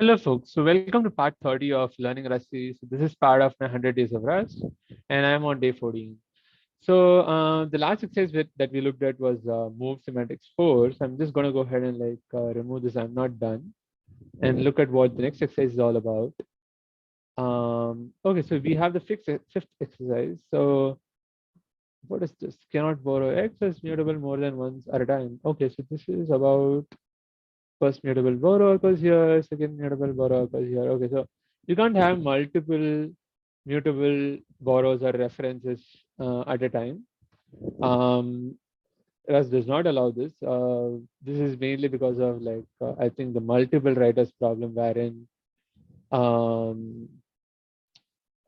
Hello, folks. So, welcome to part 30 of Learning Rust series. So this is part of my 100 Days of Rust, and I'm on day 14. So, the last exercise that we looked at was move semantics 4. So, I'm just going to go ahead and remove this. I'm not done, and look at what the next exercise is all about. Okay, so we have the fifth exercise. So, what is this? Cannot borrow X as mutable more than once at a time. Okay, so this is about first mutable borrow occurs here, second mutable borrow occurs here. Okay, so you can't have multiple mutable borrows or references at a time. Rust does not allow this. This is mainly because of I think the multiple writers problem, wherein um,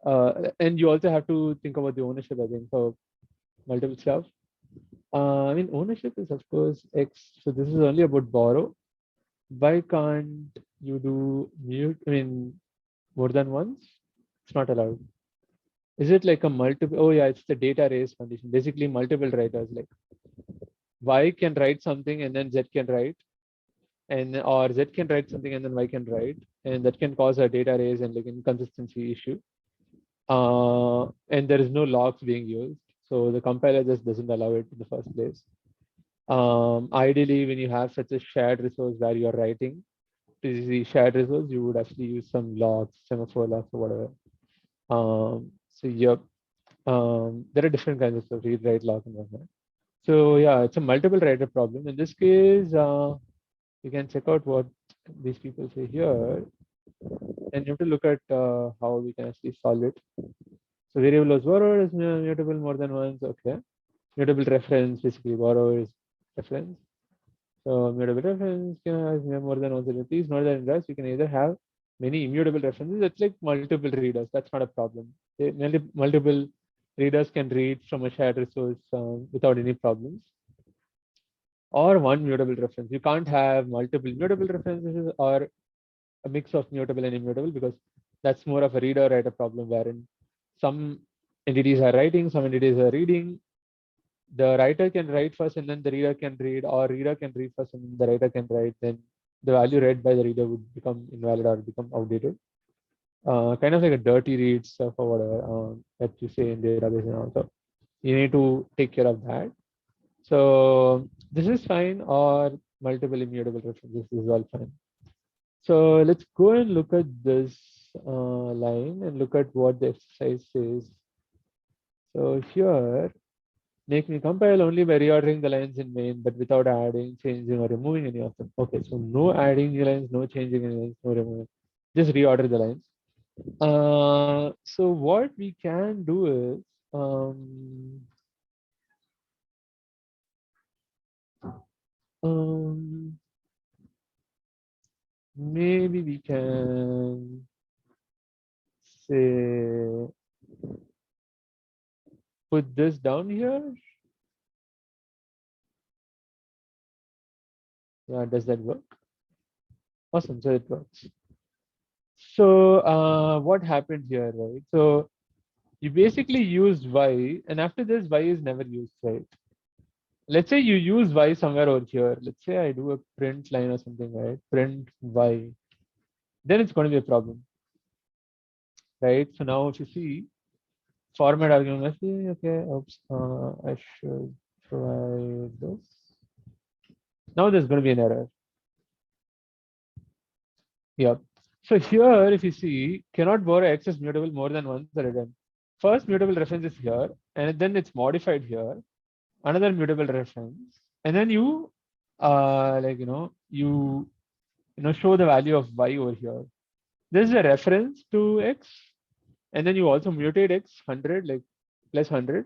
and you also have to think about the ownership. I think for multiple stuff. I mean, ownership is of course X. So this is only about borrow. Why can't you do mute? I mean, more than once? It's not allowed. Is it like a multiple? Oh yeah, it's the data race condition. Basically, multiple writers. Like Y can write something and then Z can write, and or Z can write something and then Y can write, and that can cause a data race and like inconsistency issue. And there is no logs being used, so the compiler just doesn't allow it in the first place. Ideally, when you have such a shared resource where you're writing, the shared resource, you would actually use some logs, semaphore logs or whatever. So yep, there are different kinds of stuff, read, write, log, and whatnot. So yeah, it's a multiple writer problem. In this case, you can check out what these people say here, and you have to look at how we can actually solve it. So variable was borrowed is mutable more than once. Okay, mutable reference basically borrow is reference. So mutable reference can have more than one. Please note that in Rust you can either have many immutable references. That's like multiple readers. That's not a problem. Multiple readers can read from a shared resource without any problems. Or one mutable reference. You can't have multiple mutable references or a mix of mutable and immutable because that's more of a reader-writer problem wherein some entities are writing, some entities are reading. The writer can write first and then the reader can read, or reader can read first and then the writer can write. Then the value read by the reader would become invalid or become outdated. Kind of like a dirty read stuff or whatever that you say in database and all. So you need to take care of that. So this is fine, or multiple immutable references. This is all fine. So let's go and look at this line and look at what the exercise says. So here, make me compile only by reordering the lines in main, but without adding, changing, or removing any of them. Okay, so no adding new lines, no changing any lines, no removing. Just reorder the lines. So what we can do is, um, maybe we can say put this down here. Yeah, does that work? Awesome, so it works. So what happened here, right? So you basically used Y, and after this, Y is never used, right? Let's say you use Y somewhere over here. Let's say I do a print line or something, right? Print Y. Then it's going to be a problem, right? So now if you see format argument, let's see, okay, oops, I should provide this. Now there's going to be an error. Yep. So here, if you see, cannot borrow X as mutable more than once at a time. First mutable reference is here, and then it's modified here. Another mutable reference, and then you, show the value of Y over here. This is a reference to X, and then you also mutate X 100, like plus 100.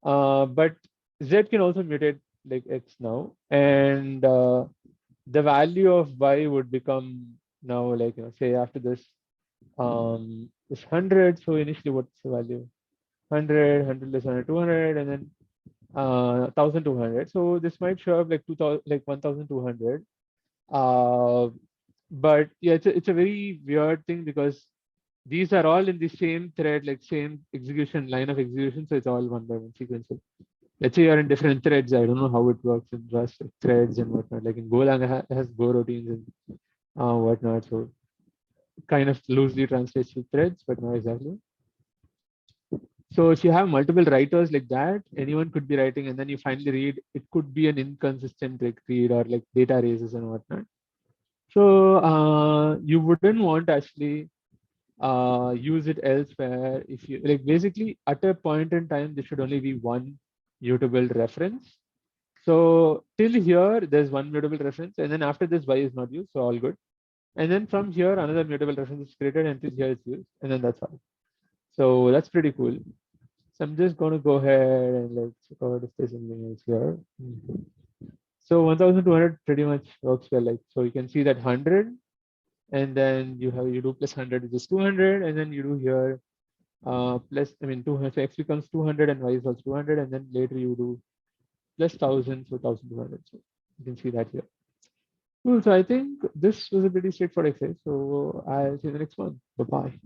But Z can also mutate like X now, and the value of Y would become now say after this this 100. So initially what's the value? 100, 100 less 100, 200, and then 1200. So this might show up like 2000, like 1200. But yeah, it's a very weird thing because these are all in the same thread, like same execution line of execution. So it's all one by one sequential. Let's say you're in different threads. I don't know how it works in Rust, like threads and whatnot. Like in Golang, it has Go routines and whatnot. So kind of loosely translates to threads, but not exactly. So if you have multiple writers like that, anyone could be writing, and then you finally read, it could be an inconsistent read or like data races and whatnot. So you wouldn't want to actually use it elsewhere. If you like, basically at a point in time, there should only be one mutable reference. So till here, there's one mutable reference, and then after this, y is not used, so all good. And then from here, another mutable reference is created until here it's used, and then that's all. So that's pretty cool. So I'm just going to go ahead and like check out if there's anything else here. So 1200 pretty much works well. Like, so you can see that 100, and then you do plus 100, which is 200, and then you do here plus, I mean, 200, so x becomes 200 and y is also 200, and then later you do plus 1000, so 1200. So you can see that here. Cool. So I think this was a pretty straightforward exercise. So I'll see you in the next one. Bye bye.